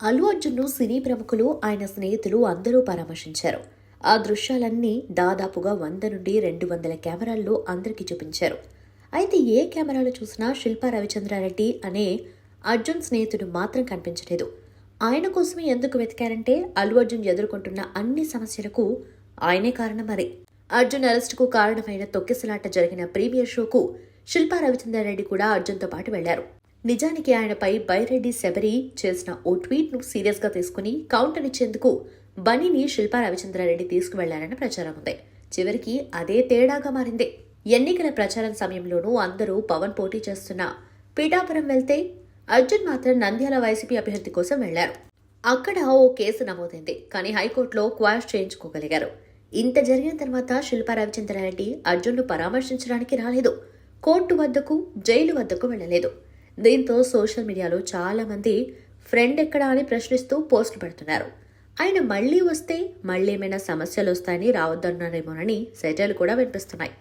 అల్లు అర్జున్ను సినీ ప్రముఖులు, ఆయన స్నేహితులు అందరూ పరామర్శించారు. ఆ దృశ్యాలన్నీ దాదాపుగా 100 నుండి 200 కెమెరాల్లో అందరికీ చూపించారు. అయితే ఏ కెమెరాలో చూసినా శిల్పా రవిచంద్రారెడ్డి అనే అర్జున్ స్నేహితుడు మాత్రం కనిపించలేదు. ఆయన కోసమే ఎందుకు వెతికారంటే అల్లు అర్జున్ ఎదుర్కొంటున్న అన్ని సమస్యలకు ఆయనే కారణం మరి. అర్జున్ అరెస్టుకు కారణమైన తొక్కిసలాట జరిగిన ప్రీమియర్ షోకు శిల్పా రవిచంద్రారెడ్డి కూడా అర్జున్తో పాటు వెళ్లారు. నిజానికి ఆయనపై బైరెడ్డి శబరి చేసిన ఓ ట్వీట్ను సీరియస్గా తీసుకుని కౌంటర్ ఇచ్చేందుకు బనీని శిల్పా రవిచంద్రారెడ్డి తీసుకువెళ్లారన్న ప్రచారం ఉంది. చివరికి అదే తేడాగా మారింది. ఎన్నికల ప్రచారం సమయంలోనూ అందరూ పవన్ పోటీ చేస్తున్న పీఠాపురం వెళ్తే అర్జున్ మాత్రం నంద్యాల వైసీపీ అభ్యర్థి కోసం వెళ్లారు. అక్కడ ఓ కేసు నమోదైంది. కానీ హైకోర్టులో క్వాష్ చేయించుకోగలిగారు. ఇంత జరిగిన తర్వాత శిల్పా రవిచంద్రారెడ్డి అర్జున్ను పరామర్శించడానికి రాలేదు. కోర్టు వద్దకు, జైలు వద్దకు వెళ్లలేదు. దీంతో సోషల్ మీడియాలో చాలా మంది ఫ్రెండ్ ఎక్కడా అని ప్రశ్నిస్తూ పోస్టులు పెడుతున్నారు. ఆయన మళ్లీ వస్తే మళ్లీ ఏమైనా సమస్యలు వస్తాయని రావద్దన్నారేమోనని సెటైర్లు కూడా వినిపిస్తున్నాయి.